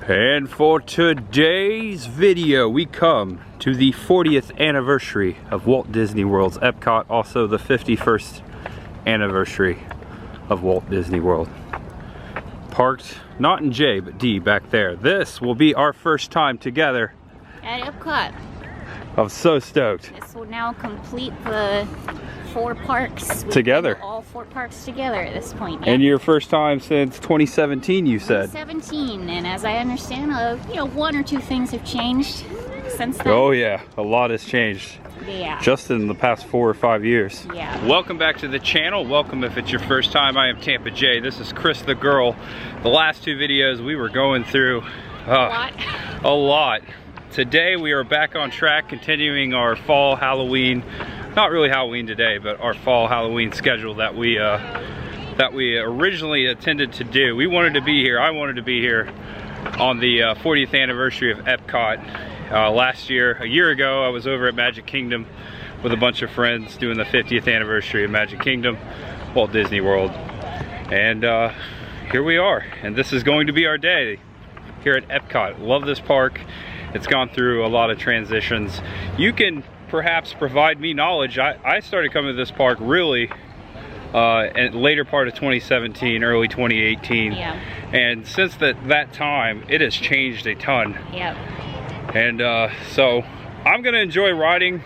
And for today's video, we come to the 40th anniversary of Walt Disney World's EPCOT, also the 51st anniversary of Walt Disney World. Parked not in J, but D back there. This will be our first time together at EPCOT. I'm so stoked. This will now complete the 4 parks. Together. All 4 parks together at this point. Yep. And your first time since 2017, you said? 2017, and as I understand, 1 or 2 things have changed since then. Oh yeah, a lot has changed. Yeah. Just in the past 4 or 5 years. Yeah. Welcome back to the channel. Welcome if it's your first time. I am Tampa J. This is Chris the Girl. The last 2 videos we were going through a lot. Today we are back on track, continuing our fall Halloween, not really Halloween today, but our fall Halloween schedule that we originally intended to do. We wanted to be here, I wanted to be here on the 40th anniversary of EPCOT. Last year, a year ago, I was over at Magic Kingdom with a bunch of friends doing the 50th anniversary of Magic Kingdom, Walt Disney World. And here we are, and this is going to be our day here at EPCOT. Love this park. It's gone through a lot of transitions. You can perhaps provide me knowledge. I started coming to this park really in later part of 2017, early 2018. Yeah. And since that time, it has changed a ton. Yep. And so I'm gonna enjoy riding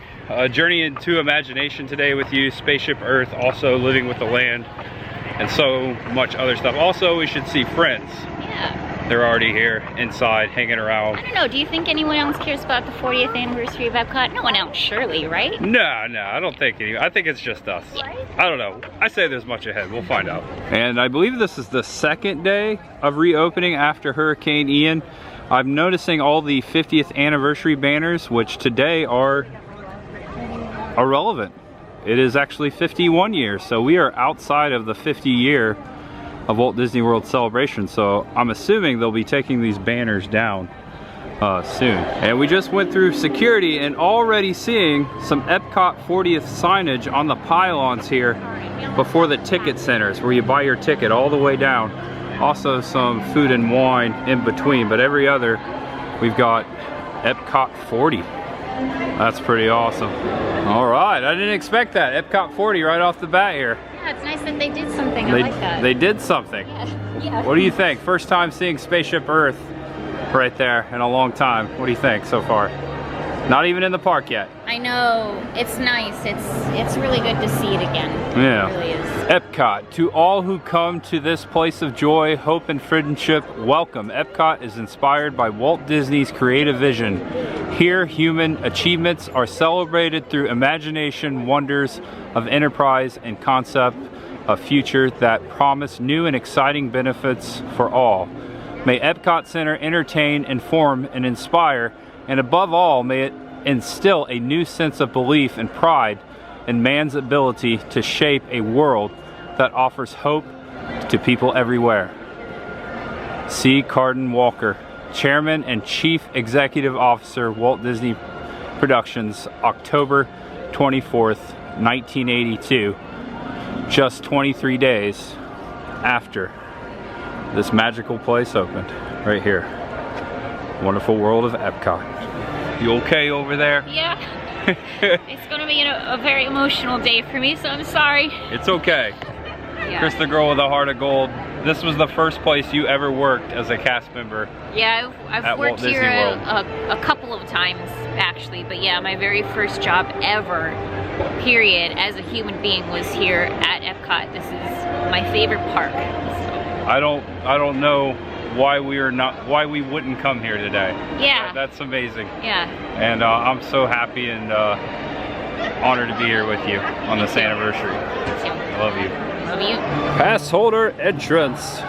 Journey into Imagination today with you, Spaceship Earth, also Living with the Land, and so much other stuff. Also, we should see friends. Yeah. They're already here inside hanging around. I don't know, do you think anyone else cares about the 40th anniversary of EPCOT? No one else, surely, right? No, I don't think any. I think it's just us. Yeah. I don't know. I say there's much ahead. We'll find out. And I believe this is the 2nd day of reopening after Hurricane Ian. I'm noticing all the 50th anniversary banners, which today are irrelevant. It is actually 51 years, so we are outside of the 50 year of Walt Disney World celebration. So I'm assuming they'll be taking these banners down soon. And we just went through security and already seeing some EPCOT 40th signage on the pylons here before the ticket centers where you buy your ticket all the way down. Also some food and wine in between, but every other we've got EPCOT 40. That's pretty awesome. All right, I didn't expect that. EPCOT 40 right off the bat here. Yeah, it's nice that they did something. I like that. They did something. Yeah. What do you think? First time seeing Spaceship Earth right there in a long time. What do you think so far? Not even in the park yet. I know, it's nice. It's really good to see it again. Yeah. It really is. EPCOT, to all who come to this place of joy, hope, and friendship, welcome. EPCOT is inspired by Walt Disney's creative vision. Here, human achievements are celebrated through imagination, wonders of enterprise, and concept of future that promise new and exciting benefits for all. May EPCOT Center entertain, inform, and inspire, and above all, may it instill a new sense of belief and pride in man's ability to shape a world that offers hope to people everywhere. C. Carden Walker, Chairman and Chief Executive Officer, Walt Disney Productions, October 24th, 1982, just 23 days after this magical place opened, right here. Wonderful world of EPCOT. You okay over there? Yeah. It's gonna be a very emotional day for me, so I'm sorry. It's okay. Yeah. Chris the Girl with a Heart of Gold. This was the first place you ever worked as a cast member. Yeah, I've worked here a couple of times actually, but yeah, my very first job ever, period, as a human being was here at EPCOT. This is my favorite park. So. I don't know why we wouldn't come here today. Yeah. That's amazing. Yeah. And I'm so happy and honored to be here with you on this anniversary. I love you. Love you. Pass holder entrance.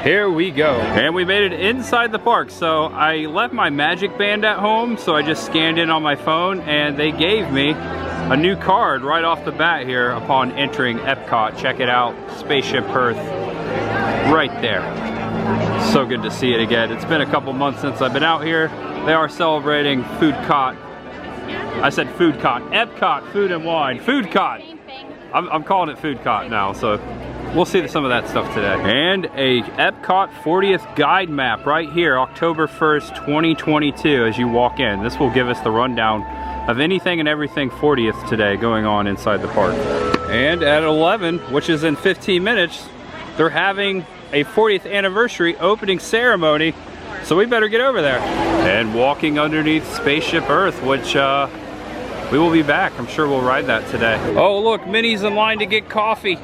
Here we go. And we made it inside the park. So I left my Magic Band at home, so I just scanned in on my phone and they gave me a new card right off the bat here upon entering EPCOT. Check it out, Spaceship Earth, right there. So good to see it again. It's been a couple months since I've been out here. They are celebrating FoodCot. I said FoodCot, EPCOT Food and Wine. FoodCot. I'm calling it FoodCot now, so we'll see some of that stuff today. And a EPCOT 40th guide map right here, October 1st, 2022 as you walk in. This will give us the rundown of anything and everything 40th today going on inside the park. And at 11, which is in 15 minutes, they're having a 40th anniversary opening ceremony, so we better get over there. And walking underneath Spaceship Earth, which we will be back. I'm sure we'll ride that today. Oh look, Minnie's in line to get coffee.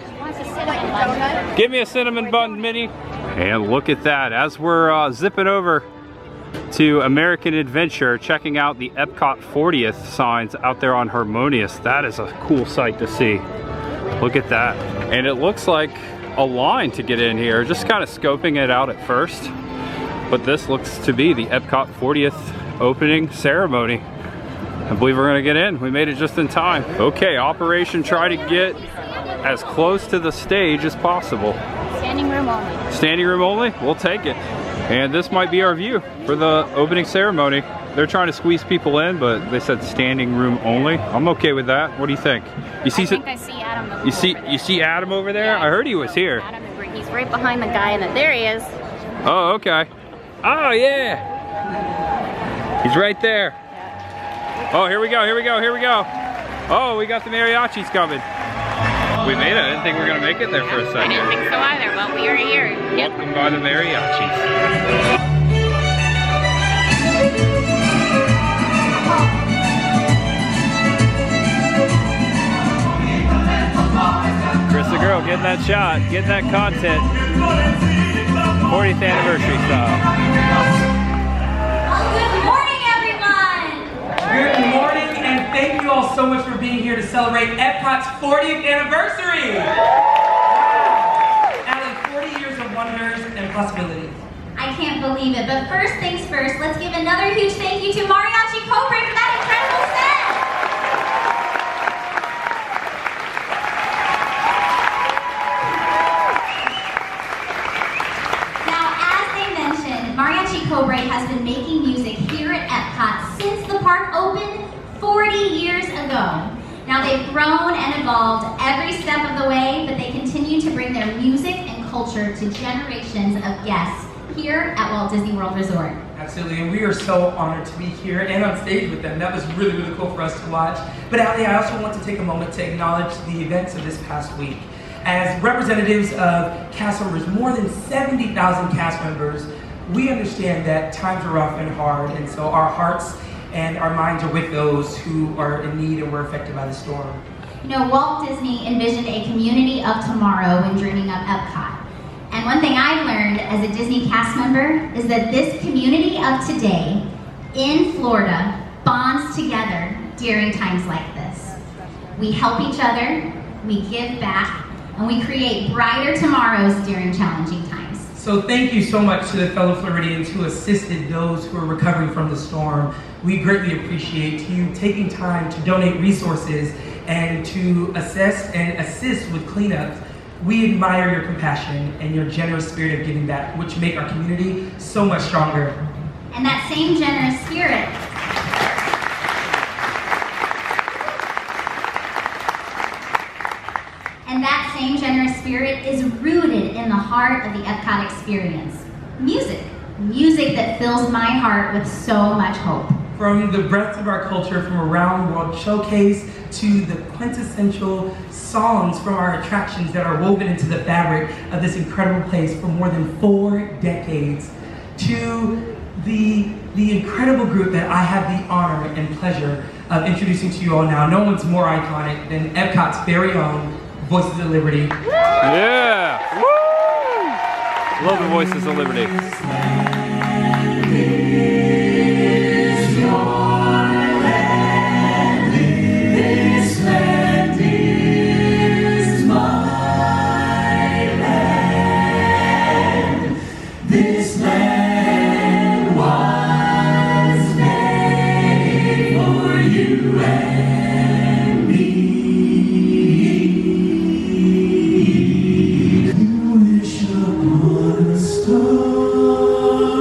Give me a cinnamon bun, Minnie. And look at that, as we're zipping over to American Adventure, checking out the EPCOT 40th signs out there on Harmonious. That is a cool sight to see. Look at that. And it looks like a line to get in here, just kind of scoping it out at first. But this looks to be the EPCOT 40th opening ceremony. I believe we're gonna get in. We made it just in time. Okay, operation try to get as close to the stage as possible. Standing room only. Standing room only? We'll take it. And this might be our view for the opening ceremony. They're trying to squeeze people in, but they said standing room only. I'm okay with that. What do you think? You see? I think I see Adam. You see Adam over there? Yeah, I heard he was here. Adam, he's right behind the guy that. There he is. Oh, okay. Oh yeah. He's right there. Oh, here we go. Here we go. Here we go. Oh, we got the mariachis coming. We made it. I didn't think we were gonna make it there for a second. I didn't think so either, but we are here. Yep. Welcome by the mariachis. Chris the girl getting that shot, getting that content. 40th anniversary style. Good morning, everyone! Good morning, and thank you all so much for being here to celebrate EPCOT's 40th anniversary! Wow. Adding 40 years of wonders and possibilities. I can't believe it, but first things first, let's give another huge thank you to Mariachi Cobra for that incredible set! Mariachi Cobra has been making music here at EPCOT since the park opened 40 years ago. Now they've grown and evolved every step of the way, but they continue to bring their music and culture to generations of guests here at Walt Disney World Resort. Absolutely, and we are so honored to be here and on stage with them. That was really, really cool for us to watch. But Ali, I also want to take a moment to acknowledge the events of this past week. As representatives of cast members, more than 70,000 cast members, we understand that times are rough and hard, and so our hearts and our minds are with those who are in need and were affected by the storm. You know, Walt Disney envisioned a community of tomorrow when dreaming up EPCOT. And one thing I've learned as a Disney cast member is that this community of today in Florida bonds together during times like this. We help each other, we give back, and we create brighter tomorrows during challenging times. So thank you so much to the fellow Floridians who assisted those who are recovering from the storm. We greatly appreciate you taking time to donate resources and to assess and assist with cleanups. We admire your compassion and your generous spirit of giving back, which make our community so much stronger. And that same generous spirit is rooted in the heart of the EPCOT experience. Music. Music that fills my heart with so much hope. From the breadth of our culture from around the world showcase to the quintessential songs from our attractions that are woven into the fabric of this incredible place for more than 4 decades, to the incredible group that I have the honor and pleasure of introducing to you all now. No one's more iconic than EPCOT's very own Voices of Liberty. Yeah! Woo! Love the Voices of Liberty. Star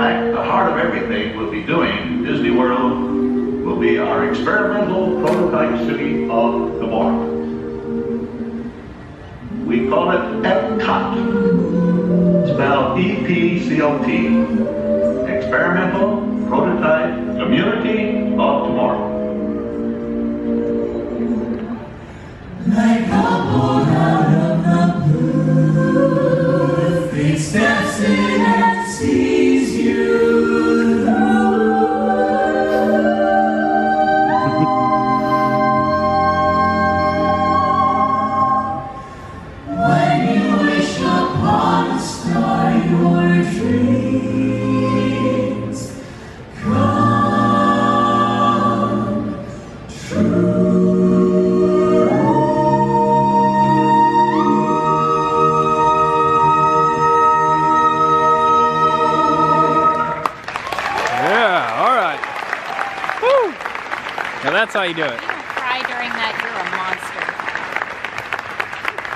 fact, the heart of everything we'll be doing, Disney World, will be our experimental prototype city of tomorrow. We call it EPCOT, spelled E-P-C-O-T, Experimental Prototype Community of Tomorrow. Like a boat out of the blue, fate steps in and sees you when you wish upon a star, your dreams come true. Yeah, all right. Woo! Now that's how you do it. If you don't cry during that, you're a monster.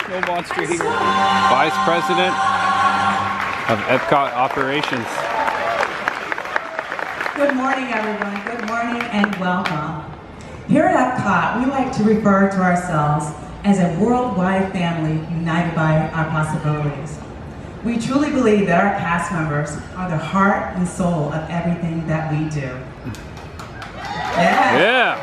No monster here. Vice President of EPCOT Operations. Good morning, everyone. Good morning and welcome. Here at EPCOT, we like to refer to ourselves as a worldwide family united by our possibilities. We truly believe that our cast members are the heart and soul of everything that we do. Yeah. Yeah.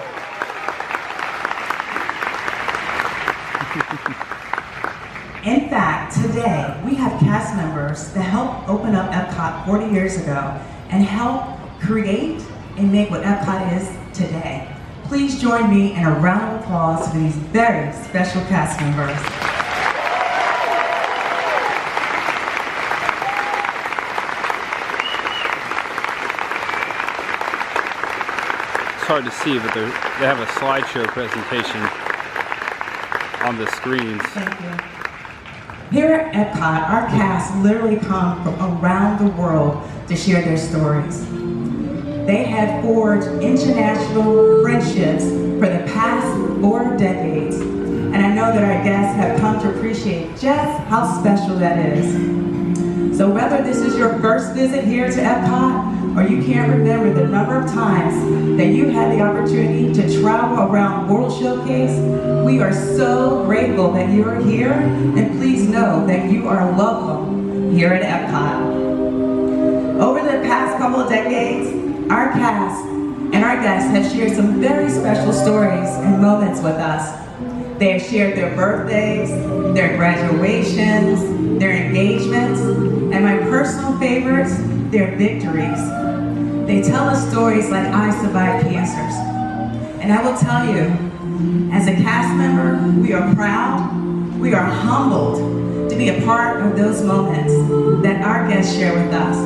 In fact, today we have cast members that helped open up EPCOT 40 years ago and help create and make what EPCOT is today. Please join me in a round of applause for these very special cast members. It's hard to see, but they have a slideshow presentation on the screens. Thank you. Here at EPCOT, our cast literally come from around the world to share their stories. They have forged international friendships for the past 4 decades, and I know that our guests have come to appreciate just how special that is. So whether this is your first visit here to EPCOT, or you can't remember the number of times that you had the opportunity to travel around World Showcase, we are so grateful that you are here, and please know that you are welcome here at EPCOT. Over the past couple of decades, our cast and our guests have shared some very special stories and moments with us. They have shared their birthdays, their graduations, their engagements, and my personal favorites, their victories. They tell us stories like I survived cancers. And I will tell you, as a cast member, we are proud, we are humbled to be a part of those moments that our guests share with us.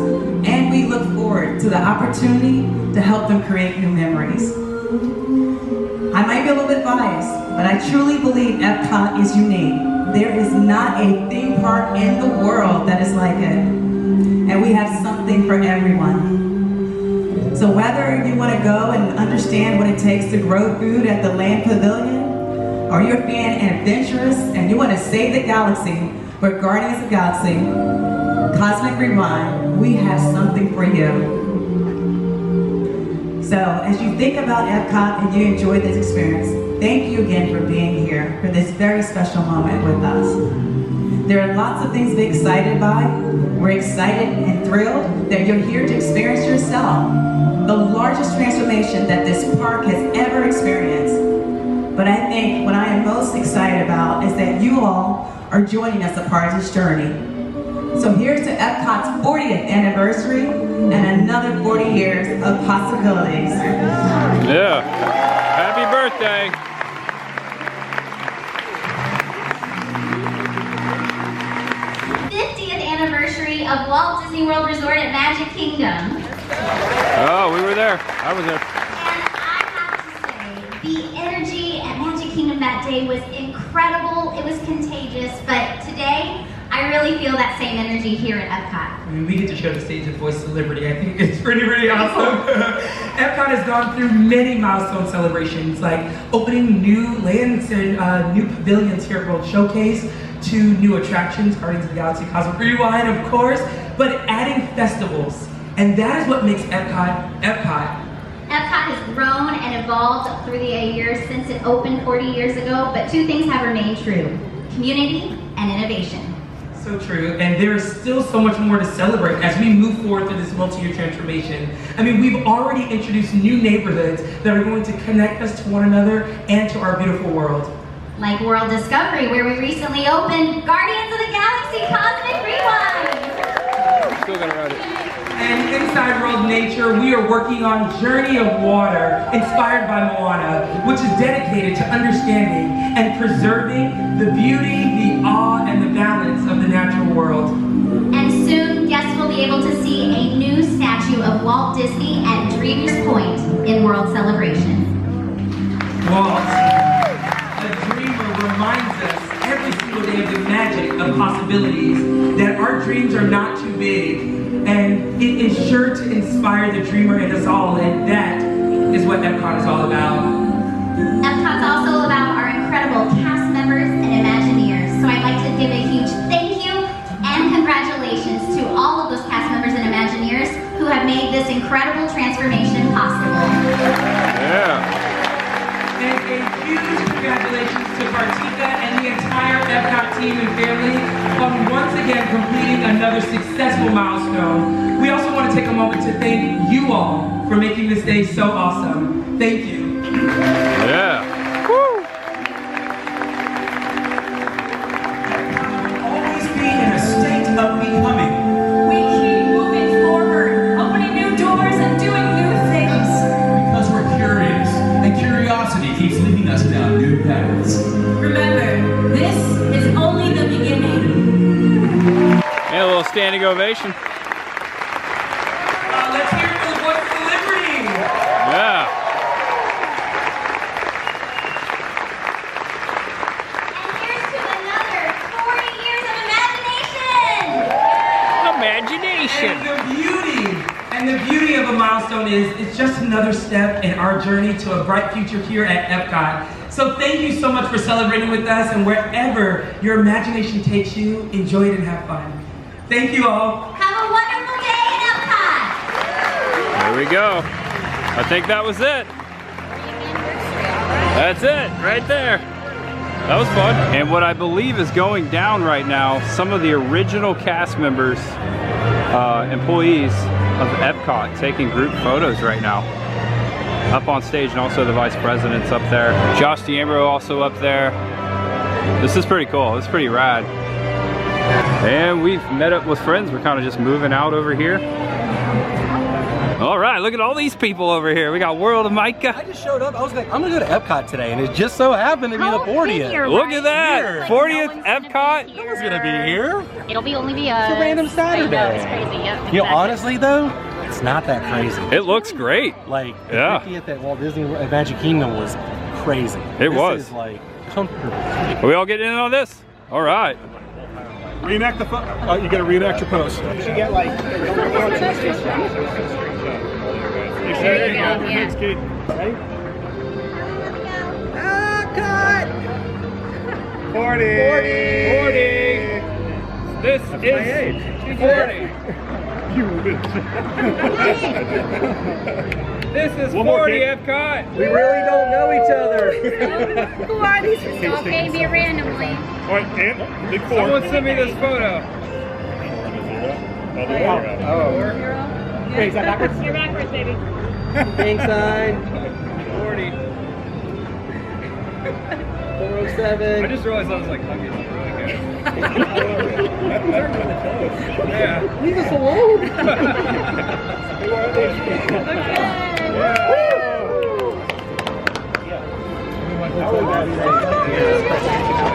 And we look forward to the opportunity to help them create new memories. I might be a little bit biased, but I truly believe EPCOT is unique. There is not a theme park in the world that is like it. And we have something for everyone. So whether you want to go and understand what it takes to grow food at the Land Pavilion, or you're being adventurous and you want to save the galaxy with Guardians of the Galaxy, Cosmic Rewind, we have something for you. So as you think about EPCOT and you enjoy this experience, thank you again for being here for this very special moment with us. There are lots of things to be excited by. We're excited and thrilled that you're here to experience yourself the largest transformation that this park has ever experienced. But I think what I am most excited about is that you all are joining us a part of this journey. So here's to EPCOT's 40th anniversary and another 40 years of possibilities. Yeah. Happy birthday. 50th anniversary of Walt Disney World Resort at Magic Kingdom. Oh, we were there. I was there. And I have to say, the energy at Magic Kingdom that day was incredible. It was contagious, but today, I really feel that same energy here at EPCOT. I mean, we get to share the stage with Voice of Liberty. I think it's pretty awesome. EPCOT has gone through many milestone celebrations, like opening new lands and new pavilions here at World Showcase, to new attractions, Guardians of the Galaxy, Cosmic Rewind, of course, but adding festivals And that is what makes Epcot, Epcot. Epcot has grown and evolved through the years since it opened 40 years ago, but two things have remained true: community and innovation. So true, and there is still so much more to celebrate as we move forward through this multi-year transformation. I mean, we've already introduced new neighborhoods that are going to connect us to one another and to our beautiful world. Like World Discovery, where we recently opened Guardians of the Galaxy Cosmic Rewind. Still gonna ride it. And inside World Nature, we are working on Journey of Water, inspired by Moana, which is dedicated to understanding and preserving the beauty, the awe, and the balance of the natural world. And soon, guests will be able to see a new statue of Walt Disney at Dreamers Point in World Celebration. Walt, the dreamer, reminds us every single day of the magic of possibilities, that our dreams are not too big, and it is sure to inspire the dreamer in us all, and that is what Epcot is all about. Epcot's also about our incredible cast members and Imagineers, so I'd like to give a huge thank you and congratulations to all of those cast members and Imagineers who have made this incredible transformation possible. Yeah. And a huge congratulations to Kartika and the entire Epcot team and family on once again completing another successful milestone. We also want to take a moment to thank you all for making this day so awesome. Thank you. Yeah. Woo. Always be in a state of becoming. We keep moving forward, opening new doors and doing new things. Because we're curious, and curiosity keeps leading us down new paths. Remember, this is only the beginning. And a little standing ovation. Let's hear it for the voice of liberty. Yeah. And here's to another 40 years of imagination! Imagination. And the beauty of a milestone is it's just another step in our journey to a bright future here at Epcot. So thank you so much for celebrating with us, and wherever your imagination takes you, enjoy it and have fun. Thank you all. Have a wonderful day in Epcot! There we go. I think that was it. That's it, right there. That was fun. And what I believe is going down right now, some of the original cast members, employees of Epcot taking group photos right now. Up on stage, and also the vice president's up there. Josh D'Ambro also up there. This is pretty cool. It's pretty rad. And we've met up with friends. We're kind of just moving out over here. All right, look at all these people over here. We got World of Micah. I just showed up. I was like, I'm gonna go to Epcot today, and it just so happened to be the 40th. Look at that, 40th Epcot. No one's gonna be here. It'll be only be us. It's a random Saturday. I know, it's crazy, yeah. You know, honestly though, it's not that crazy. It looks great. Like, the Yeah. 50th at Walt Disney World, Magic Kingdom was crazy. It was. This is like comfortable. Are we all getting in on this? All right. Reenact the you gotta reenact your pose. You should get like There you go, yeah. Ready? Cut! 40! 40! This That's is my age. 40. You bitch. This is One more 40 kid. Epcot. We really don't know each other. Who are these? It's okay, be randomly. All right, and big 4. Someone send me this photo. Wait, is that backwards? You're backwards, baby. Gang sign. 40. 407. I just realized I was like hugging you really good. Yeah. Leave us alone.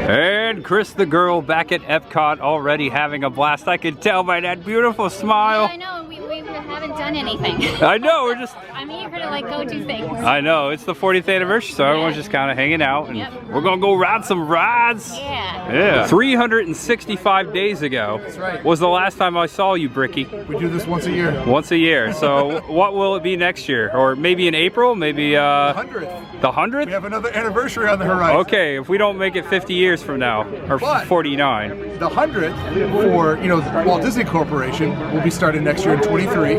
And Chris the girl back at Epcot already having a blast. I can tell by that beautiful smile. I know, we haven't done anything. I know, we're just... I'm eager to like go do things. I know, it's the 40th anniversary, so everyone's just kind of hanging out, and we're gonna go ride some rides. Yeah. 365 days ago was the last time I saw you, Bricky. We do this once a year. Once a year. So what will it be next year? Or maybe in April? Maybe 100th. the 100th? We have another anniversary on the horizon. Okay, if we don't make it 50 years from now, or But 49. the 100th for, Walt Disney Corporation will be starting next year in 23.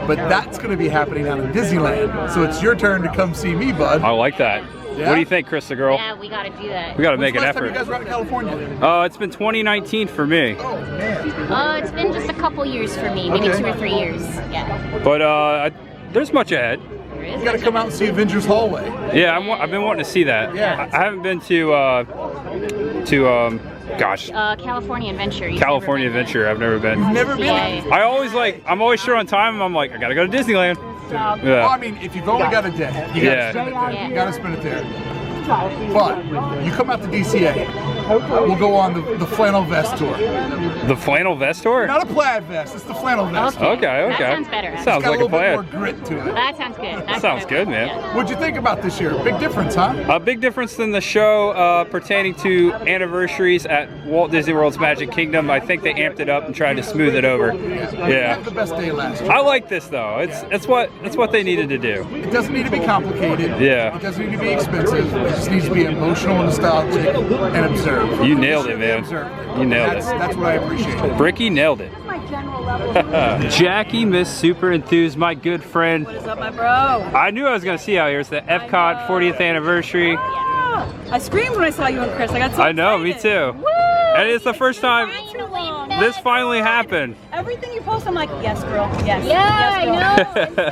but that's going to be happening out in Disneyland. So it's your turn to come see me, bud. I like that. Yeah? What do you think, Chris the girl? Yeah, we gotta do that. We gotta make an When's the last effort. time you guys were out in California? Oh, it's been 2019 for me. Oh, man. It's been just a couple years for me, maybe 2 or 3 years. Yeah. But there's much ahead. You gotta come out and see Avengers Hallway. Yeah, I've been wanting to see that. Yeah. I haven't been to gosh. California Adventure. California Adventure. I've never been. You've never been? Yeah. I'm always short on time, and I'm like, I gotta go to Disneyland. Yeah. Well, I mean, if you've only got a day, you gotta spend it there. Yeah. You gotta spend it there. But you come out to DCA, we'll go on the flannel vest tour. The flannel vest tour? Not a plaid vest, it's the flannel vest. Okay. That sounds better. Sounds like a plan. It's got a little bit more grit to it. That sounds good. That sounds good, man. Yeah. What'd you think about this year? Big difference, huh? A big difference than the show pertaining to anniversaries at Walt Disney World's Magic Kingdom. I think they amped it up and tried to smooth it over. Yeah. The best day last year. I like this though. It's what they needed to do. It doesn't need to be complicated. Yeah. It doesn't need to be expensive. It just needs to be emotional, nostalgic, and observe. You nailed it, man. You nailed it. That's what I appreciate. Bricky nailed it. Jackie, Miss Super Enthused, my good friend. What is up, my bro? I knew I was going to see you out here. It's the EPCOT 40th anniversary. I screamed when I saw you and Chris. I got so I know, me excited. too. Woo! And it's the first time this finally happened. Everything you post, I'm like, yes, girl. Yes. Yeah, Yes, girl.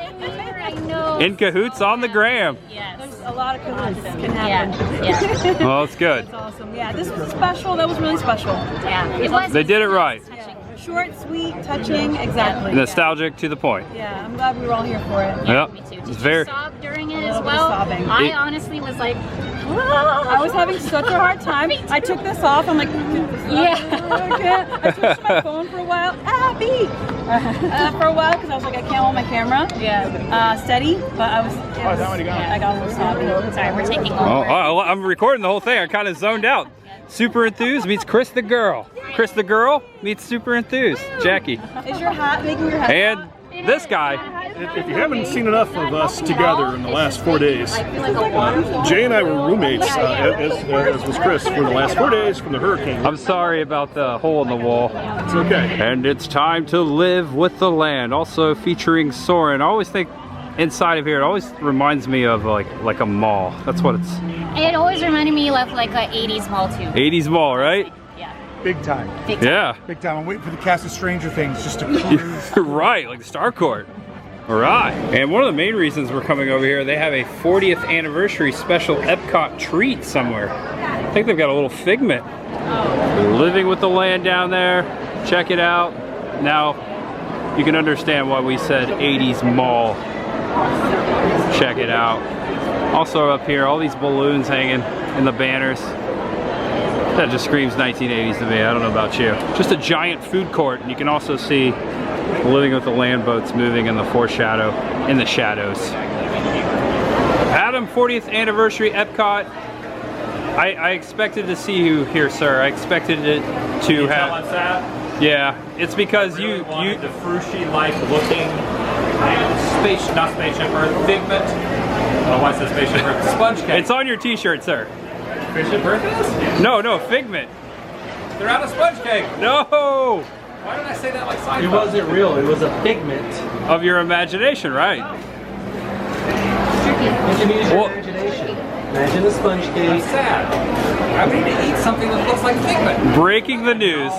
I know. In cahoots on the gram. Yes. There's a lot of cahoots can happen. Yeah. Well, it's good. That's awesome. Yeah, this was special. That was really special. Yeah. It was. They did it right. Short, sweet, touching, exactly. Nostalgic to the point. Yeah, I'm glad we were all here for it. Yeah, me too. Did it's you very. sob during it A as little bit well? of sobbing. I honestly was like, I was having such a hard time. I took this off. I'm like, I switched my phone for a while. For a while because I was like, I can't hold my camera. Yeah. Steady, but I got a little sobby. Sorry, we're taking over. Oh, I'm recording the whole thing. I kind of zoned out. Super Enthused meets Chris the girl. Chris the girl meets Super Enthused. Jackie. Is your hat making your head hot? And this guy. If you haven't seen enough of us together in the last 4 days, Jay and I were roommates, as was Chris, for the last 4 days from the hurricane. I'm sorry about the hole in the wall. It's okay. And it's time to live with the land. Also featuring Soren. I always think inside of here, it always reminds me of like a mall. That's what it's. It always reminded me of like an 80s mall too. 80s mall, right? Yeah. Big time. Big time. Yeah. Big time. I'm waiting for the cast of Stranger Things just to cruise. Right, like the Star Court. All right. And one of the main reasons we're coming over here, they have a 40th anniversary special EPCOT treat somewhere. I think they've got a little figment. Living with the land down there. Check it out. Now, you can understand why we said 80s mall. Check it out. Also up here, all these balloons hanging in the banners. That just screams 1980s to me. I don't know about you. Just a giant food court. And you can also see Living with the Land boats moving in the foreshadow, in the shadows. Adam, 40th anniversary Epcot. I expected to see you here, sir. I expected it to have. What's that? Yeah, it's because you the Frushi-like looking not spaceship Earth figment. Oh, why is it spaceship Earth? Sponge cake. It's on your T-shirt, sir. Spaceship Earth is? No, figment. They're out of sponge cake. No. Why did I say that like sci-fi? It wasn't real. It was a figment of your imagination, right? You can use your imagination. Imagine a sponge cake. That's sad. I need to eat something that looks like figment. Breaking the news,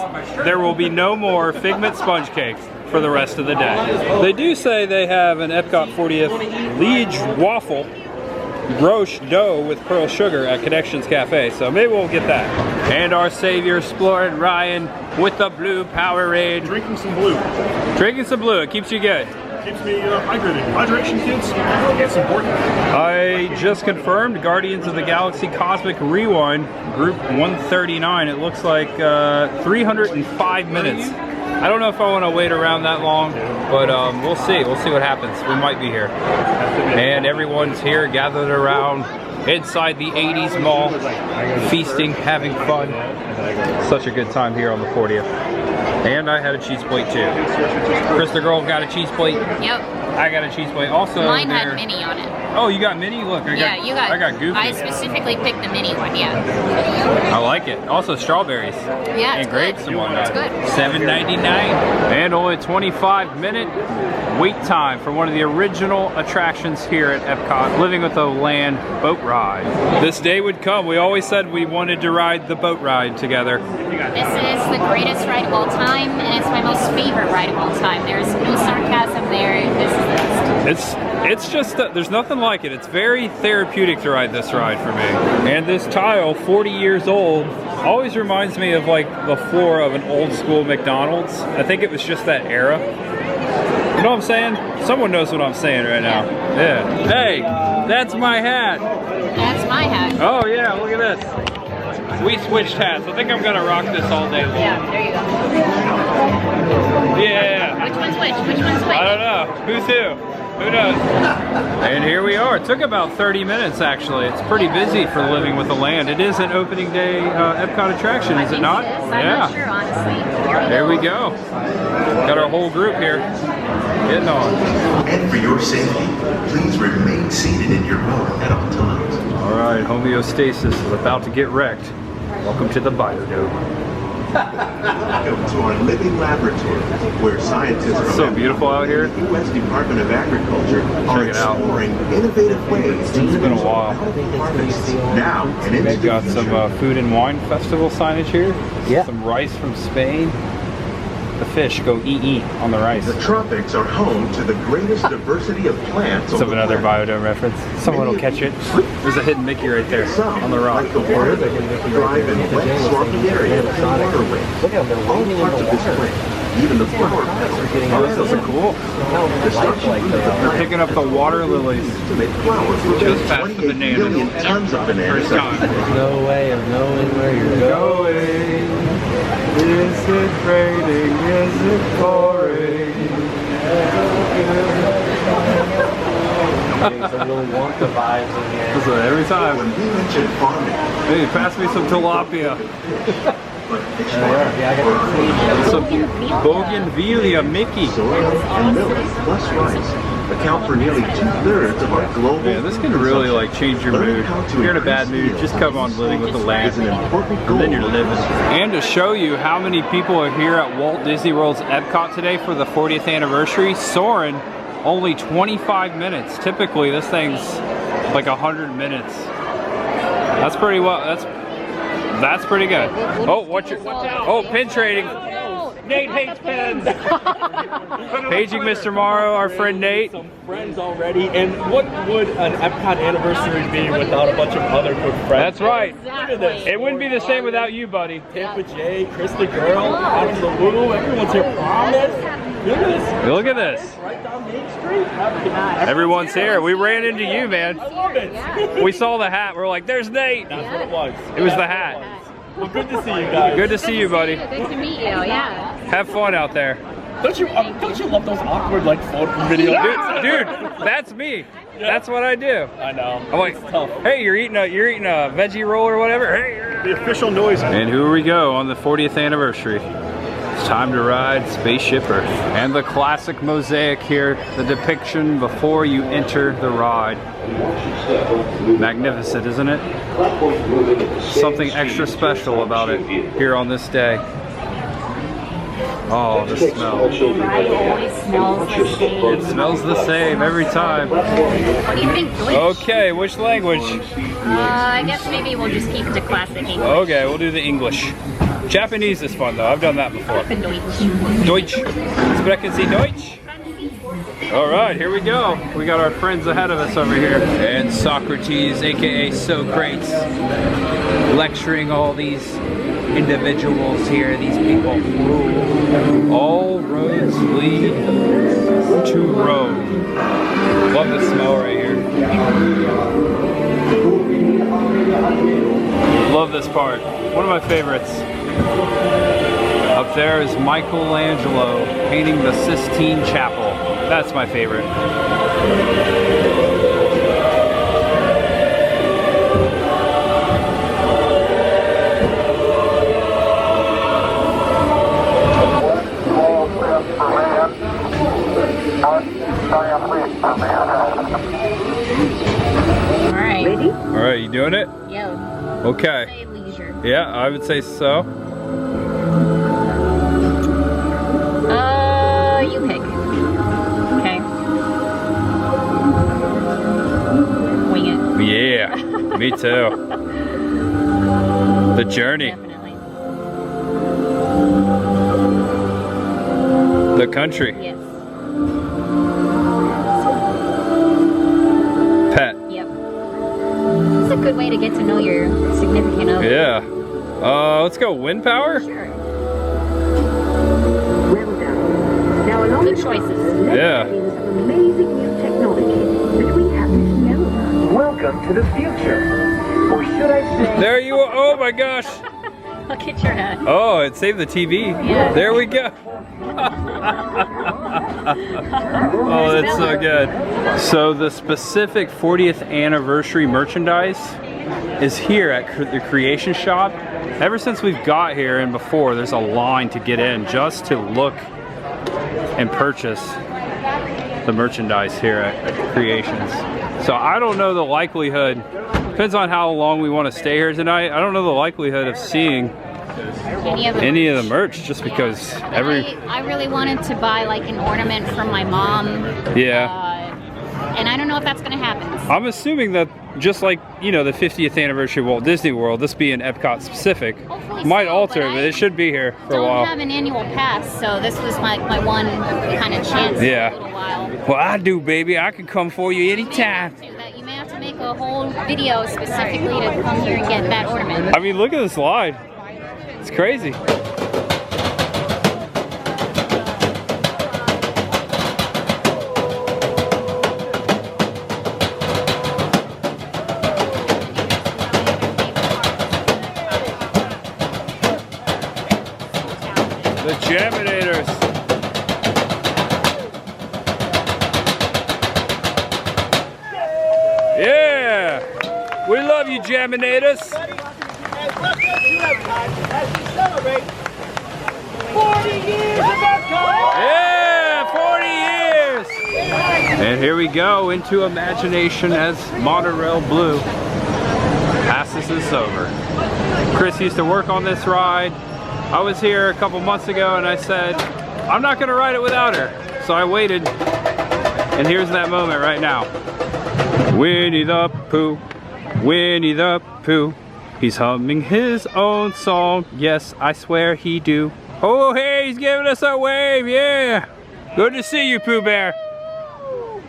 there will be no more figment sponge cakes for the rest of the day. They do say they have an Epcot 40th Liege waffle brioche dough with pearl sugar at Connections Cafe, so maybe we'll get that. And our savior exploring Ryan with the blue Powerade. Drinking some blue. Drinking some blue, it keeps you good. Keeps me hydrated. Hydration, kids, it's important. I just confirmed Guardians of the Galaxy Cosmic Rewind, Group 139. It looks like 305 minutes. I don't know if I want to wait around that long, but we'll see. We'll see what happens. We might be here. And everyone's here gathered around inside the 80s mall, feasting, having fun. Such a good time here on the 40th. And I had a cheese plate too. Chris the girl got a cheese plate. Yep. I got a cheese plate. Also, mine had mini on it. Oh, you got mini? Look, I got Goofy. I specifically picked the mini one. Yeah. I like it. Also strawberries. Yeah, and grapes and whatnot. It's good. $7.99 and only 25-minute wait time for one of the original attractions here at Epcot, Living with the Land boat ride. This day would come. We always said we wanted to ride the boat ride together. This is the greatest ride of all time, and it's my most favorite ride of all time. There's no sarcasm there. This is the best. It's just, there's nothing like it. It's very therapeutic to ride this ride for me. And this tile, 40 years old, always reminds me of like the floor of an old school McDonald's. I think it was just that era. You know what I'm saying? Someone knows what I'm saying right now. Yeah. Hey, that's my hat. That's my hat. Oh yeah, look at this. We switched hats. I think I'm gonna rock this all day long. Yeah, there you go. Yeah. Which one's which? Which one's which? I don't know. Who's who? Who knows? And here we are. It took about 30 minutes actually. It's pretty busy for Living with the Land. It is an opening day Epcot attraction, is it not? I'm not sure, honestly. There we go. Got our whole group here. Getting on. And for your safety, please remain seated in your boat at all times. All right, homeostasis is about to get wrecked. Welcome to the Biodome. Welcome to our living laboratory, where scientists It's so beautiful out here. the U.S. Department of Agriculture are exploring innovative ways to It's been a while. now and into They've got some food and wine festival signage here. Yeah. Some rice from Spain. The fish go eat on the rice. the tropics are home to the greatest diversity of plants. Some another Biodome reference. Someone will catch it. There's a hidden Mickey right there on the rock. Like the water that can thrive in wet, swampy areas and waterways. Look at them, they're All wading in parts the of this water. plant, even the flower petals, Oh, those are cool. They're picking up the water lilies. to make flowers. Just past the 28 bananas. million tons of bananas. First time. There's no way of knowing where you're going. Is it raining? Is it pouring? I really want the vibes in here. So every time. When we mention farming, Hey, pass me some tilapia. but fish Yeah, I got Some bougainvillea Mickey. soy and milk plus rice account for nearly 2/3 of our global. Yeah, this can really like change your mood. If you're in a bad mood, just come on Living with the Land, and then you're living. And to show you how many people are here at Walt Disney World's Epcot today for the 40th anniversary, Soarin', only 25 minutes. Typically, this thing's like 100 minutes. That's pretty well. That's pretty good. Oh, pin trading. Nate hates pins. Paging Mr. Morrow, our friend Nate. Some friends already, and what would an Epcot anniversary be without a bunch of other good friends? That's right. Look at this. It wouldn't be the same without you, buddy. Tampa J, Chris the girl, Adam the Woo, everyone's here. Promise. Look at this. Look at this. Right down Main Street. Everyone's here. We ran into you, man. I love it. We saw the hat. We're like, there's Nate. That's what it was. It was the hat. Well, good to see you guys. Good to see you, buddy. Good to meet you, yeah. Have fun out there. Don't you love those awkward like photo videos? Dude, that's me. That's what I do. I know. I'm like, hey, you're eating a veggie roll or whatever. Hey. The official noise. And here we go on the 40th anniversary. It's time to ride Spaceship Earth. And the classic mosaic here, the depiction before you enter the ride. Magnificent, isn't it? Something extra special about it here on this day. Oh, the smell. Ride always smells the same. It smells the same every time. What do you think, Deutsch? Okay, which language? I guess maybe we'll just keep it to classic English. Okay, we'll do the English. Japanese is fun though, I've done that before. Deutsch. Sprechen Sie Deutsch? Alright, here we go. We got our friends ahead of us over here. And Socrates, aka Socrates, lecturing all these individuals here, these people. All roads lead to Rome. Love the smell right here. Love this part. One of my favorites. Up there is Michelangelo painting the Sistine Chapel. That's my favorite. Alright. Ready? Alright, you doing it? Yeah. Okay. Say leisure. Yeah, I would say so. You pick. Okay. Wing it. Yeah, me too. The journey. Definitely. The country. Yes. Pet. Yep. It's a good way to get to know your significant other. Yeah. Let's go wind power? Sure. Good choices. Yeah. Amazing new technology that we haven't known. Welcome to the future. Or should I say... There you are. Oh my gosh. Look at your head. Oh, it saved the TV. Yeah. There we go. Oh, that's so good. So the specific 40th anniversary merchandise is here at the Creation Shop. Ever since we've got here and before, there's a line to get in just to look and purchase the merchandise here at Creations. So I don't know the likelihood, depends on how long we want to stay here tonight, I don't know the likelihood of seeing any of the merch just because I really wanted to buy like an ornament from my mom. Yeah. And I don't know if that's going to happen. I'm assuming that just like, you know, the 50th anniversary of Walt Disney World, this being Epcot specific, might alter, but it should be here for a while. I don't have an annual pass, so this was my one kind of chance for a little while. Well, I do, baby. I can come for you anytime. You may have to make a whole video specifically to come here and get that ornament. I mean, look at this line. It's crazy. The Jaminators. Yeah! We love you, Jaminators. As we celebrate 40 years of Epcot! Yeah, 40 years! And here we go into imagination as Monorail Blue passes us over. Chris used to work on this ride. I was here a couple months ago and I said, I'm not gonna ride it without her. So I waited, and here's that moment right now. Winnie the Pooh, Winnie the Pooh. He's humming his own song. Yes, I swear he do. Oh, hey, he's giving us a wave, yeah. Good to see you, Pooh Bear.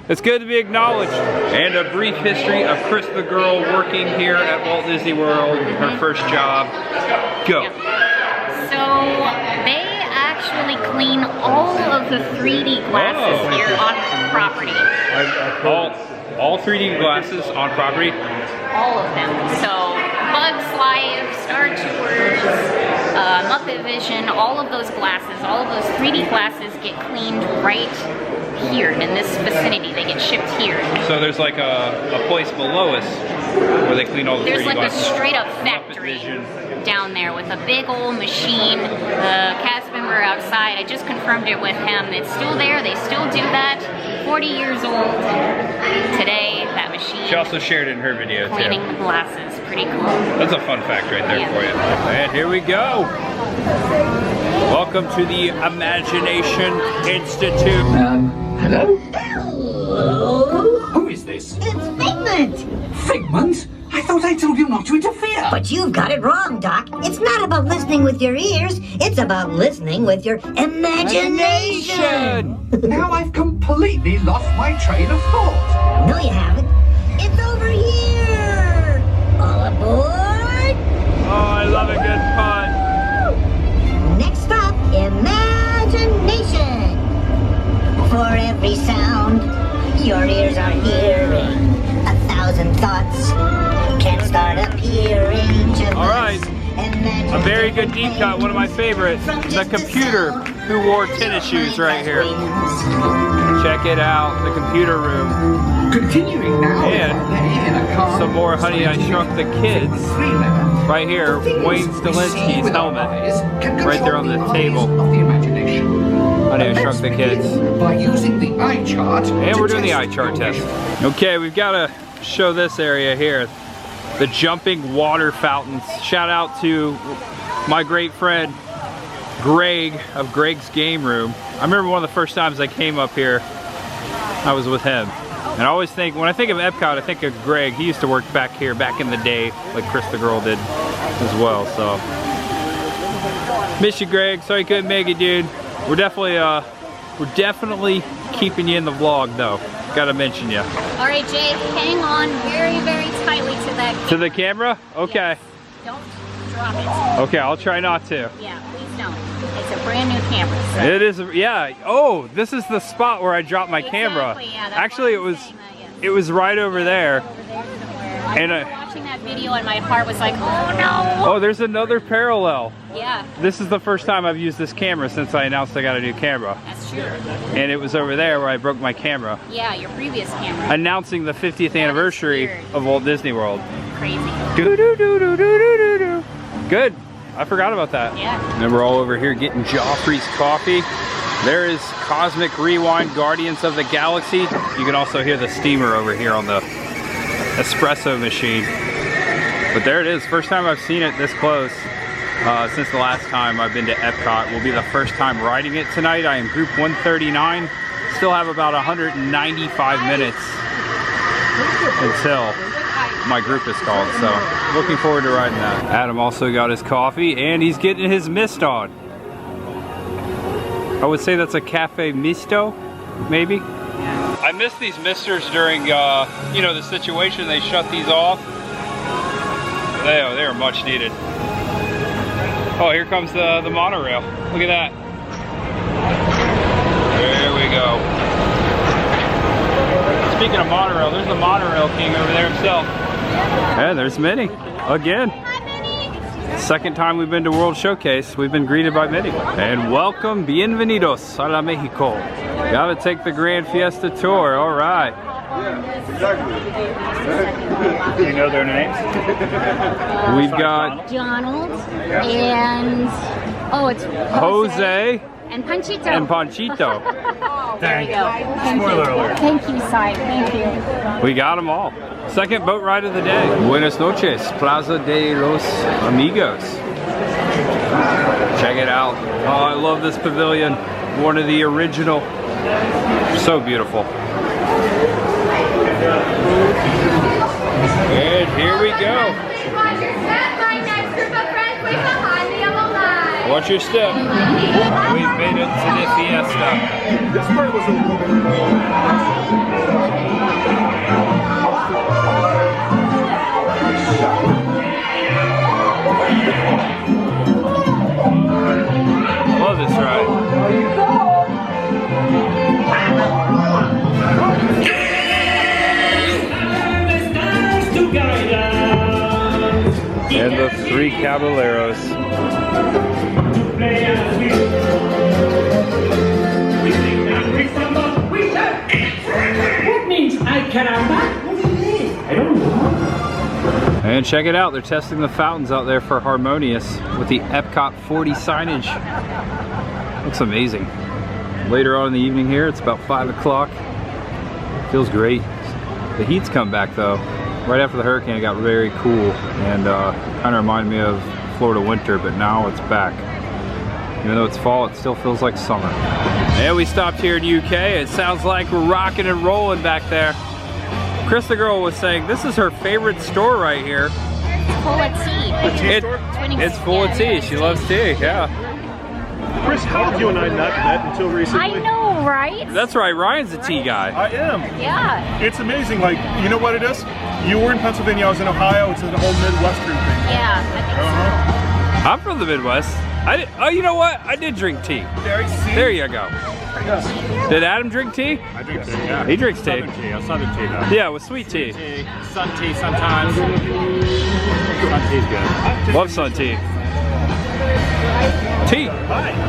It's good to be acknowledged. And a brief history of Chris the girl working here at Walt Disney World, her first job. Go. So they actually clean all of the 3D glasses here on property. All 3D glasses on property? All of them. So Bugs Life, Star Tours, Muppet Vision, all of those glasses, all of those 3D glasses get cleaned right here in this vicinity. They get shipped here. So there's like a place below us where they clean all the 3D glasses. There's like a straight up factory down there with a big old machine. The cast member outside, I just confirmed it with him. It's still there. They still do that. 40 years old today, that machine. She also shared it in her video too. Cleaning the glasses. Pretty cool. That's a fun fact right there for you. And here we go. Welcome to the Imagination Institute. Hello? Who is this? It's Figment! Figment? I thought I told you not to interfere. But you've got it wrong, Doc. It's not about listening with your ears. It's about listening with your imagination. Now I've completely lost my train of thought. No, you haven't. It's over here. All aboard. Oh, I love a good pun. Next stop, imagination. For every sound your ears are hearing, 1,000 thoughts can start appearing. All right, a very good deep cut, one of my favorites, the computer who wore tennis shoes right here. Check it out, the computer room. Continuing now, and some more Honey, I Shrunk the Kids. Right here, Wayne Stilinski's helmet, right there on the table. Honey, I Shrunk the Kids. By using the eye chart. And we're doing the eye chart test. Okay, we've got to show this area here. The jumping water fountains. Shout out to my great friend Greg of Greg's Game Room. I remember one of the first times I came up here, I was with him. And I always think, when I think of Epcot, I think of Greg. He used to work back here back in the day, like Chris the Girl did as well, so. Miss you, Greg. Sorry you couldn't make it, dude. We're definitely keeping you in the vlog, though. Gotta mention you. All right, Jay, hang on very, very tightly to that camera. To the camera? Okay. Yes. Don't drop it. Okay, I'll try not to. Yeah, please don't. It's a brand new camera. So. It is, yeah. Oh, this is the spot where I dropped my camera. Yeah, actually, it was right over there. I was watching that video and my heart was like, oh no! Oh, there's another parallel. Yeah. This is the first time I've used this camera since I announced I got a new camera. That's true. And it was over there where I broke my camera. Yeah, your previous camera. Announcing the 50th anniversary of Walt Disney World. Crazy. Do-do-do-do-do-do-do. Good. I forgot about that. Yeah. And we're all over here getting Joffrey's coffee. There is Cosmic Rewind, Guardians of the Galaxy. You can also hear the steamer over here on the espresso machine. But there it is, first time I've seen it this close since the last time I've been to Epcot. Will be the first time riding it tonight. I am group 139. Still have about 195 minutes until my group is called, so looking forward to riding that. Adam also got his coffee and he's getting his mist on. I would say that's a cafe misto, maybe. I miss these misters during, you know, the situation. They shut these off. They are much needed. Oh, here comes the monorail. Look at that. There we go. Speaking of monorail, there's the monorail king over there himself. And there's Minnie, again. Second time we've been to World Showcase, we've been greeted by Minnie. And welcome, bienvenidos a la Mexico. Gotta take the Grand Fiesta tour, all right. Do you know their names? We've got Donald and, oh, it's Jose and Panchito. And Panchito. There you go. Spoiler alert. Thank you, Si. Thank you. We got them all. Second boat ride of the day. Buenas noches, Plaza de los Amigos. Check it out. Oh, I love this pavilion. One of the original. So beautiful. And here we go. Watch your step. We've made it to the Fiesta. This part was a Love this ride. And the three caballeros. What means ay caramba? What do you mean? I don't know. And check it out, they're testing the fountains out there for Harmonious with the EPCOT 40 signage. Looks amazing. Later on in the evening here, it's about 5 o'clock. Feels great. The heat's come back though. Right after the hurricane it got very cool and kind of reminded me of Florida winter, but now it's back. Even though it's fall, it still feels like summer. And we stopped here in UK. It sounds like we're rocking and rolling back there. Chris the Girl was saying this is her favorite store right here. Full of tea. It's full of tea. She loves tea, yeah. Chris, how have you and I not met until recently? I know, right? That's right, Ryan's a tea guy. I am. Yeah. It's amazing, like, you know what it is? You were in Pennsylvania, I was in Ohio, it's an whole Midwestern thing. Yeah, I think so. I'm from the Midwest. Oh, you know what? I did drink tea. There you go. Yes. Did Adam drink tea? I drink tea, yeah. He drinks tea. Southern tea, though. Yeah, with sweet tea. Sun tea sometimes. Sun tea's good. Love sun tea. Tea.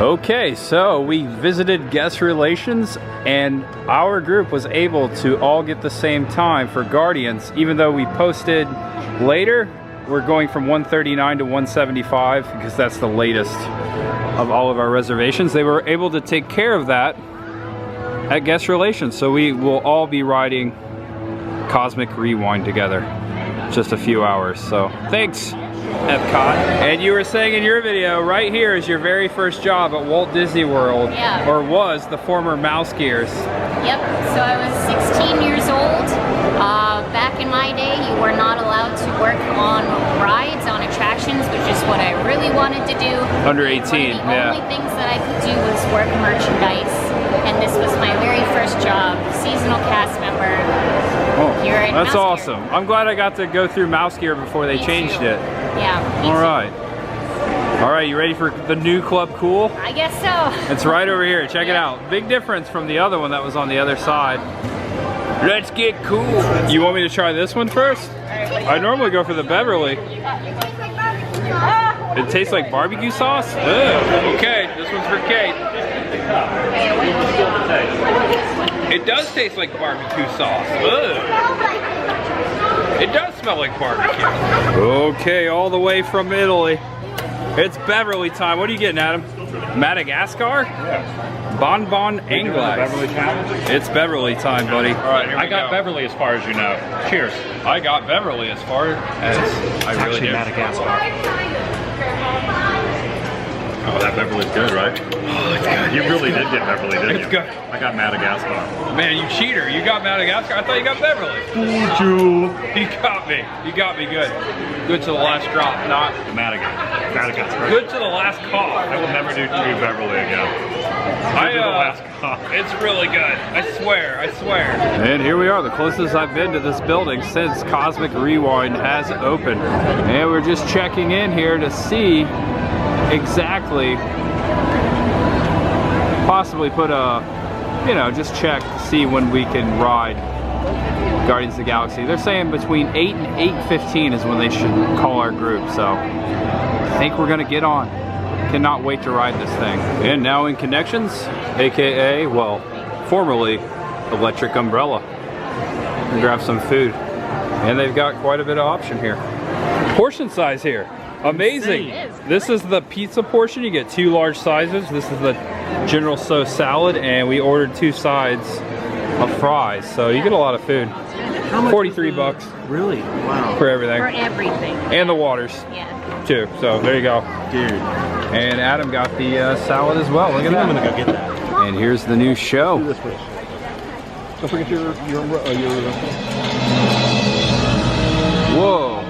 Okay, so we visited guest relations and our group was able to all get the same time for Guardians, even though we posted later. We're going from 139 to 175 because that's the latest of all of our reservations. They were able to take care of that at Guest Relations, so we will all be riding Cosmic Rewind together. Just a few hours, so thanks, Epcot. And you were saying in your video, right here is your very first job at Walt Disney World, or was the former Mouse Gears. Yep, so I was 16 years old. Back in my day, you were not allowed to work on rides, on attractions, which is what I really wanted to do. Under 18, The only things that I could do was work merchandise, and this was my very first job, seasonal cast member. Here at That's Mouse Gear. awesome. I'm glad I got to go through Mouse Gear before they changed it. Yeah, me All too. right. All right, you ready for the new Club Cool? I guess so. It's right over here. Check it out. Big difference from the other one that was on the other side. Let's get cool. You want me to try this one first? I normally go for the Beverly. It tastes like barbecue sauce? Ugh. Okay, this one's for Kate. It does taste like barbecue sauce. Ugh. It does smell like barbecue. Okay, all the way from Italy. It's Beverly time. What are you getting, Adam? Madagascar? Yeah. Bon Bon Anglaise. Beverly challenge? It's Beverly time, buddy. All right, here I we got go. Beverly as far as you know. Cheers. I got Beverly as far as I really do. Madagascar. Oh, that Beverly's good, right? Oh, it's good. You really did get Beverly, didn't you? It's good. I got Madagascar. Man, you cheater. You got Madagascar. I thought you got Beverly. Fooled you. You got me. You got me good. Good to the last drop, not the Madagascar. Good to the last cough. I will never do two Beverly again. It's really good. I swear, I swear. And here we are, the closest I've been to this building since Cosmic Rewind has opened. And we're just checking in here to see exactly, possibly put a, just check to see when we can ride Guardians of the Galaxy. They're saying between 8 and 8:15 is when they should call our group, so I think we're gonna get on. Cannot wait to ride this thing. And now in Connections, aka, well, formerly Electric Umbrella. And grab some food. And they've got quite a bit of option here. Portion size here. Amazing. This is the pizza portion. You get 2 large sizes. This is the General So salad, and we ordered 2 sides of fries. So you get a lot of food. 43 bucks. Really? Wow. For everything. For everything. And the waters. Yeah. Too. So there you go. Dude. And Adam got the salad as well. Look at that. I'm gonna go get that. And here's the new show. Do this first. Don't forget your Whoa.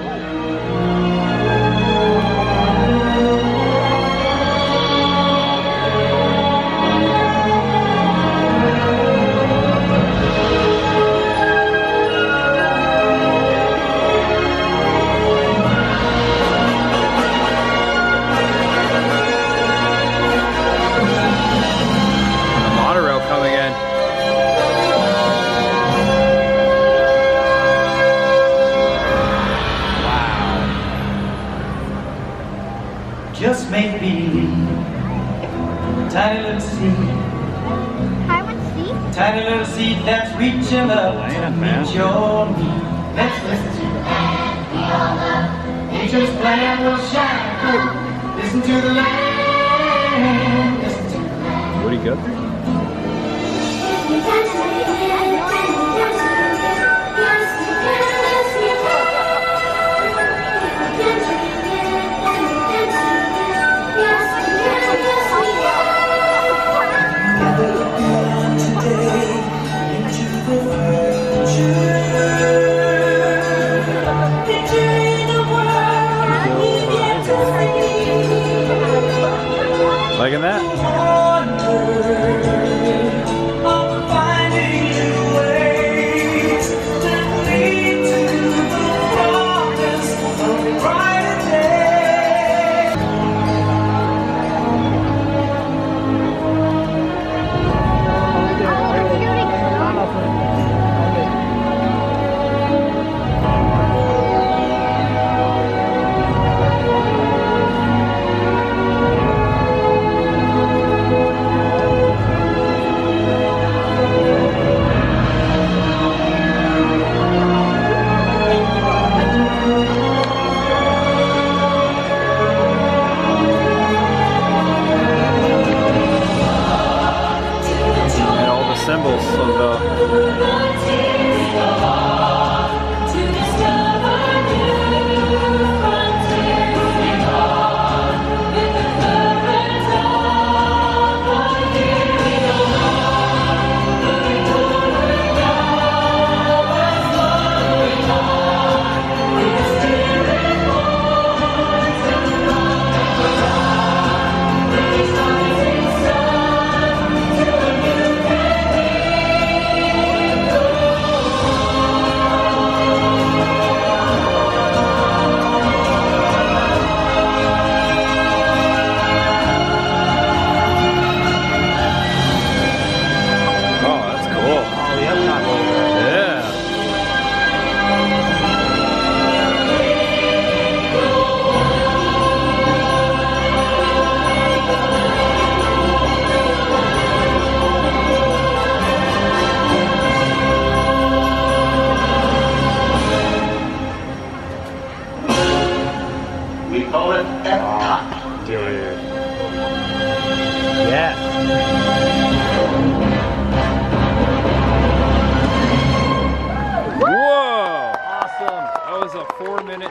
Monorail coming in. Just make believe. Tiny little seed. Tiny little seed that's reaching up to meet your need. Let's listen to the land we all love. Nature's plan will shine through. Listen to the land. Listen to the land. What do you got? Liking that?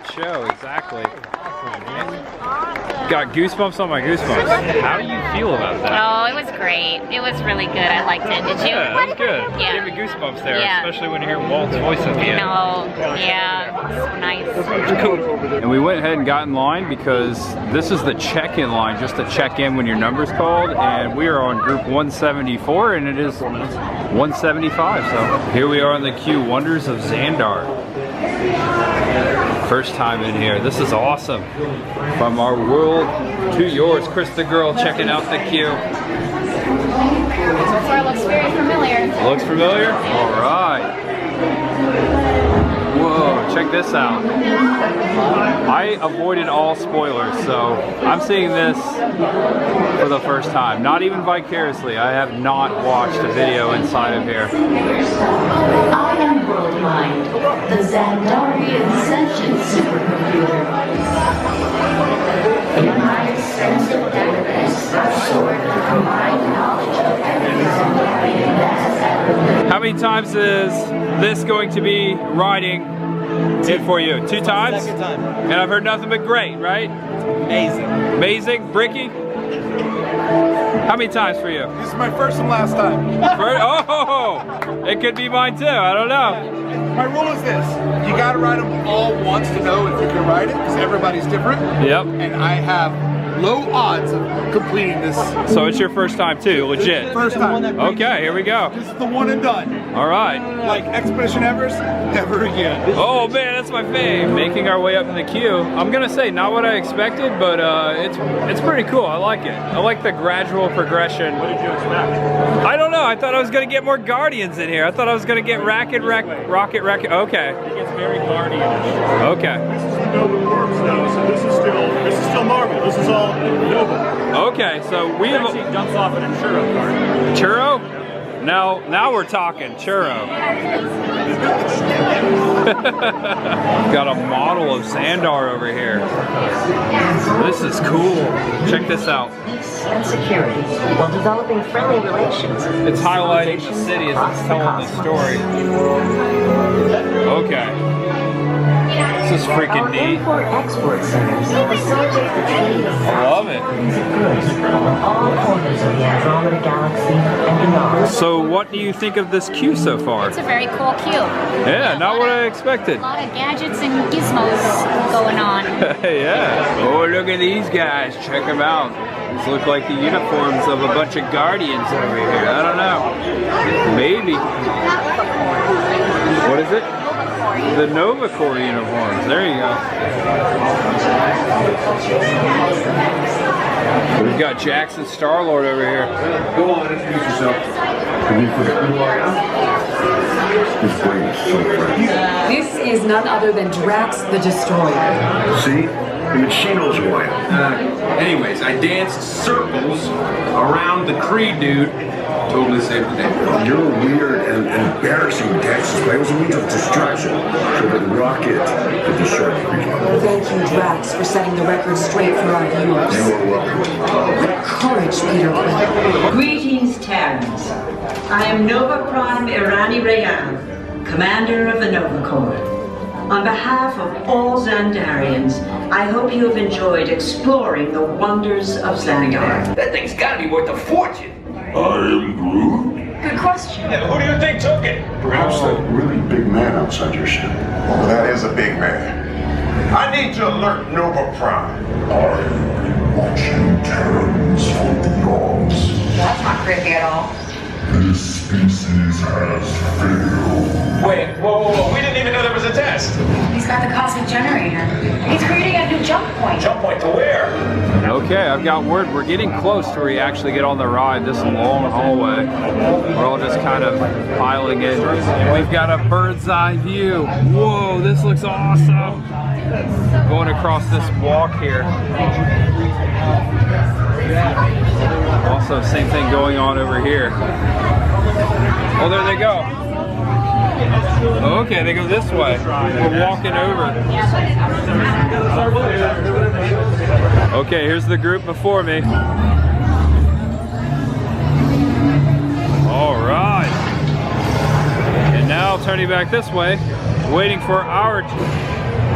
great show, exactly. Got goosebumps on my goosebumps. How do you feel about that? Oh, it was great. It was really good. I liked it. Did you? Yeah, that was good. Yeah. Gave me goosebumps there, Yeah. especially when you hear Walt's voice at the end. No, yeah, so nice. And we went ahead and got in line because this is the check-in line, just to check in when your number's called, and we are on group 174 and it is 175, so here we are in the queue. Wonders of Xandar. First time in here. This is awesome. From our world to yours. Chris the girl checking out the queue. So far looks very familiar. Looks familiar? All right. Whoa, check this out. I avoided all spoilers, so I'm seeing this for the first time. Not even vicariously. I have not watched a video inside of here. I am World Mind, the Xandarian sentient supercomputer. In my extensive database, I've stored the combined knowledge of every Xandarian that has ever lived. How many times is this going to be riding it for you? 2 times? Second time. And I've heard nothing but great, right? Amazing. Amazing? Bricky? How many times for you? This is my first and last time. Oh! It could be mine too, I don't know. My rule is this: you gotta ride them all once to know if you can ride it, because everybody's different. Yep. And I have low odds of completing this. So it's your first time too, legit? First time. Okay, here we go. This is the one and done. All right. Like Expedition Everest, never again. Oh man, that's my fave. Making our way up in the queue. I'm gonna say not what I expected, but it's pretty cool. I like it. I like the gradual progression. What did you expect? I don't know. I thought I was gonna get more Guardians in here. I thought I was gonna get Rocket. Okay. It gets very Guardian-ish. Okay. This is the Nova Corps now, so this is still Marvel. This is all Nova. Okay, so we have actually jumps off at a churro cart. Churro? Now we're talking churro. Got a model of Xandar over here. This is cool. Check this out. Peace and security while developing friendly relations. It's highlighting the city as it's telling the story. Okay. This is freaking neat. Import-export centers facilitate the trade of I love it. goods from all corners of the Andromeda Galaxy and beyond. So what do you think of this queue so far? It's a very cool queue. Yeah, not what I expected. A lot of gadgets and gizmos going on. Yeah. Oh, look at these guys. Check them out. These look like the uniforms of a bunch of Guardians over here. I don't know. Maybe. What is it? The Nova Corps uniforms. There you go. We've got Jackson Star-Lord over here. Go on, introduce yourself. This is none other than Drax the Destroyer. See? Even she knows who I am. Anyways, I danced circles around the Creed dude. Totally saved the day. Your weird and embarrassing dances, but it was a means of distraction so that Rocket could destroy the Creed. Thank you, Drax, for setting the record straight for our viewers. You are welcome. What courage, Peter Quill. Greetings, Terrans. I am Nova Prime Irani Rayan, commander of the Nova Corps. On behalf of all Xandarians, I hope you have enjoyed exploring the wonders of Xandar. That thing's gotta be worth a fortune. I am Groot. Good question. Yeah, who do you think took it? Perhaps that really big man outside your ship. Well, that is a big man. I need to alert Nova Prime. I've been watching Terrans for eons. That's not creepy at all. This species has failed. Wait, whoa. We didn't even know there was a test. He's got the cosmic generator. He's creating a new jump point. Jump point to where? Okay, I've got word. We're getting close to where you actually get on the ride. This long hallway. We're all just kind of piling in. And we've got a bird's eye view. Whoa, this looks awesome. Going across this walk here. Also, same thing going on over here. Oh, there they go. Okay, they go this way. We're walking over. Okay, here's the group before me. All right. And now turning back this way, waiting for our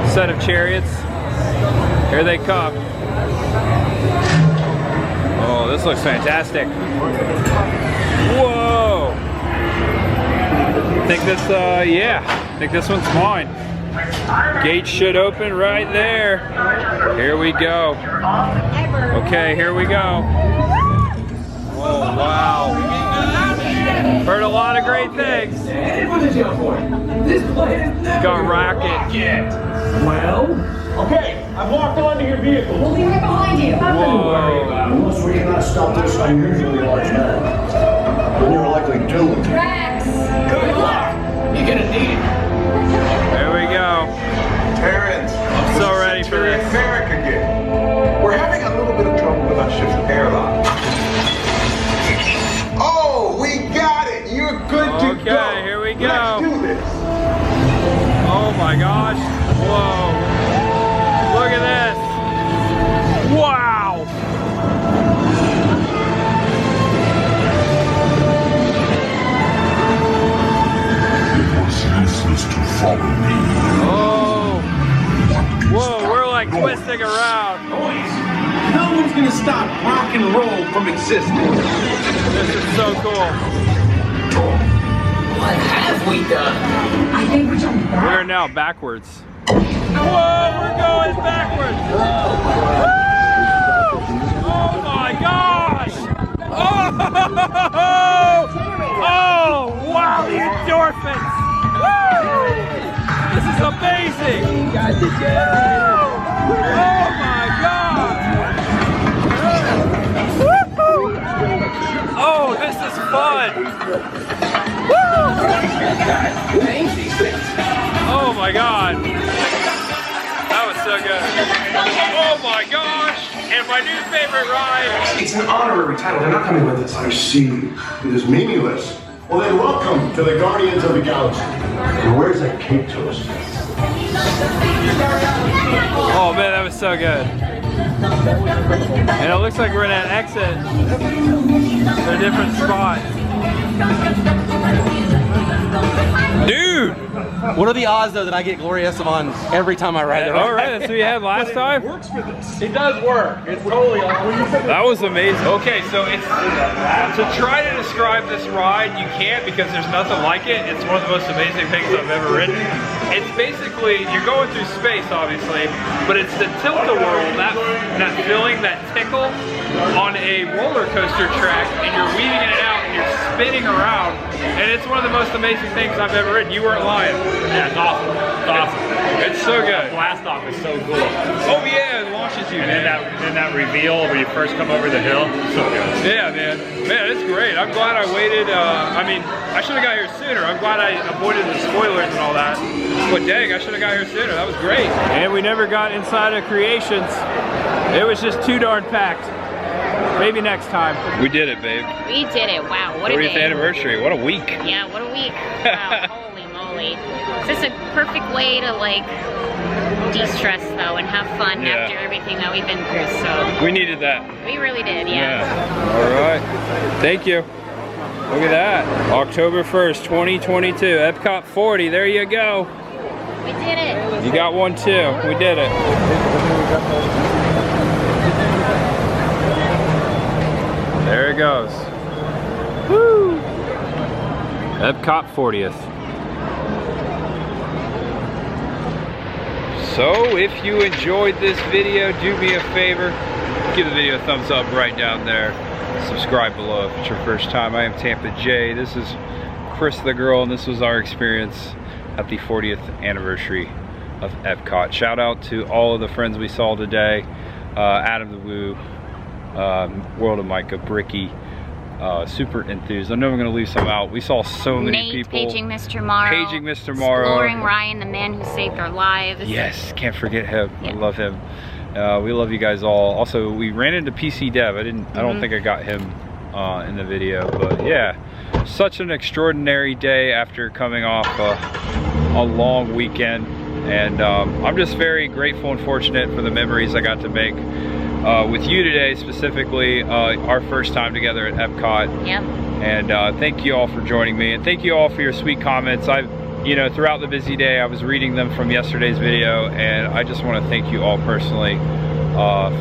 set of chariots. Here they come. Oh, this looks fantastic. Whoa! I think this, yeah, I think this one's mine. Gate should open right there. Here we go. Okay, here we go. Oh, wow. Heard a lot of great things. Got Rocket. Well, okay, I've walked onto your vehicle. We'll be right behind you. Unless we cannot stop this unusually large man, then you're likely doomed. Drax! Good luck. You're gonna need it. There we go. Terrence, I'm so ready for this. Merrick again. We're having a little bit of trouble with our ship's airlock. Oh, we got it. You're good to go. Okay, here we go. Let's do this. Oh my gosh. Whoa. Look at this. Wow. It was useless to follow me. Oh. Whoa, we're like twisting around. Boys, no one's gonna stop rock and roll from existing. This is so cool. What have we done? I think we're jumping back. We're now backwards. Whoa, we're going backwards. Oh my gosh. Oh, wow, the endorphins. Woo! This is amazing. Oh my God. Oh, this is fun. Oh my God. That was so good. Oh my gosh. And my new favorite ride. It's an honorary title. They're not coming with us. I see. It is meaningless. Well then, welcome to the Guardians of the Galaxy. And where's that cake toast? Oh man, that was so good. And it looks like we're in an exit to a different spot. Dude! What are the odds though that I get Gloria Estefan every time I ride the ride? All right, that's what we had last time. It works for this. It does work. It's totally That was amazing. Okay, so it's to try to describe this ride, you can't because there's nothing like it. It's one of the most amazing things I've ever ridden. It's basically, you're going through space obviously, but it's the tilt-a-whirl, that feeling, that tickle on a roller coaster track, and you're weaving in and out and you're spinning around, and it's one of the most amazing things I've ever ridden. You weren't lying. Yeah, it's awesome. It's awesome. It's so good. Blast off is so cool. Oh yeah, it launches you, and then that reveal where you first come over the hill, so good. Yeah, man. Man, it's great. I'm glad I waited. I mean, I should have got here sooner. I'm glad I avoided the spoilers and all that. But dang, I should have got here sooner. That was great. And we never got inside of Creations. It was just too darn packed. Maybe next time. We did it, babe. We did it. Wow, what a 40th day. anniversary. What a week. Yeah, what a week. Wow, holy moly. It's just a perfect way to like de-stress though and have fun after everything that we've been through. So we needed that. We really did, yeah. All right. Thank you. Look at that. October 1st, 2022. EPCOT 40. There you go. We did it. You got one too. We did it. There it goes. Woo! EPCOT 40th. So if you enjoyed this video, do me a favor, give the video a thumbs up right down there. Subscribe below if it's your first time. I am Tampa J. This is Chris the Girl, and this was our experience at the 40th anniversary of EPCOT. Shout out to all of the friends we saw today. Adam the Woo, World of Micah, Bricky, super enthused. I know I'm going to leave some out. We saw so many Nate, people. Paging Mr. Morrow. Paging Mr. Morrow. Exploring Ryan, the man who saved our lives. Yes, can't forget him. Yeah. I love him. We love you guys all. Also, we ran into PC Dev. I don't think I got him in the video, but yeah, such an extraordinary day after coming off a long weekend, and I'm just very grateful and fortunate for the memories I got to make with you today, specifically our first time together at EPCOT. Yep. And thank you all for joining me, and thank you all for your sweet comments. you know, throughout the busy day, I was reading them from yesterday's video, and I just want to thank you all personally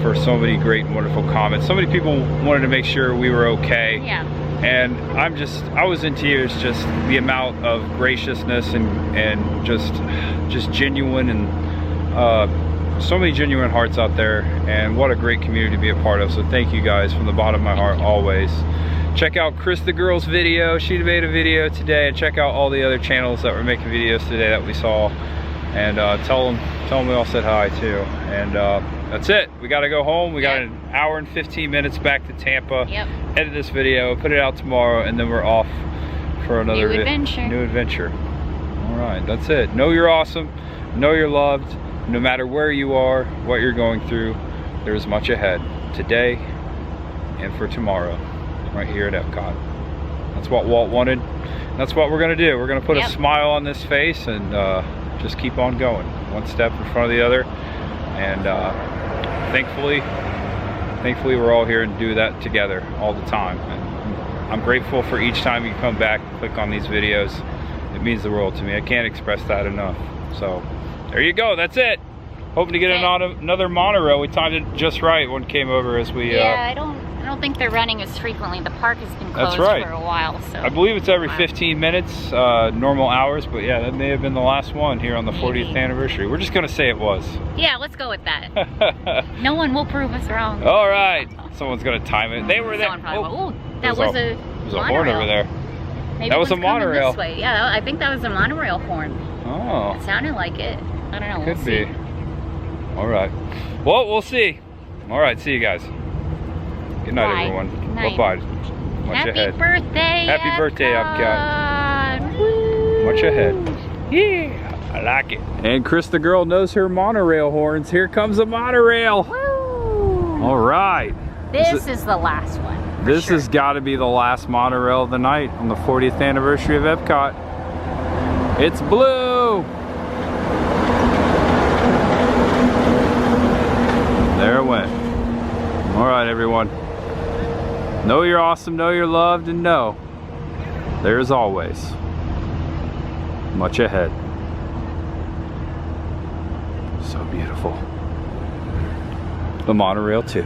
for so many great and wonderful comments. So many people wanted to make sure we were okay. Yeah. And I was in tears, just the amount of graciousness and just genuine, and so many genuine hearts out there, and what a great community to be a part of. So thank you guys from the bottom of my heart always. Check out Chris the Girl's video. She made a video today, and check out all the other channels that were making videos today that we saw, and tell them we all said hi too. And that's it. We got to go home. We got an hour and 15 minutes back to Tampa. Yep. Edit this video, put it out tomorrow, and then we're off for another new adventure. New adventure. All right, that's it. Know you're awesome. Know you're loved. No matter where you are, what you're going through, there's much ahead today and for tomorrow, right here at Epcot. That's what Walt wanted. That's what we're gonna do. We're gonna put a smile on this face and just keep on going, one step in front of the other. And thankfully we're all here and do that together all the time. And I'm grateful for each time you come back and click on these videos. It means the world to me. I can't express that enough. So there you go. That's it. Hoping to get another monorail. We timed it just right when it came over as we. Yeah, I don't think they're running as frequently. The park has been closed for a while, so. I believe it's every 15 minutes, normal hours, but yeah, that may have been the last one here on the 40th anniversary. We're just gonna say it was. Yeah, let's go with that. No one will prove us wrong. All right, someone's gonna time it. They were there. Oh, that was a There's a horn over there. Maybe that was a monorail. This way. Yeah, I think that was a monorail horn. Oh. It sounded like it. I don't know. Could be. All right. Well, we'll see. All right, see you guys. Good night, everyone. Good night. Bye-bye. Much Happy ahead. birthday, Happy birthday, Epcot. Woo. Much ahead. Yeah, I like it. And Chris the Girl knows her monorail horns. Here comes a monorail. Woo. All right. This is the last one. This has got to be the last monorail of the night on the 40th anniversary of Epcot. It's blue. There it went. All right, everyone. Know you're awesome, know you're loved, and know there's always much ahead. So beautiful. The monorail too.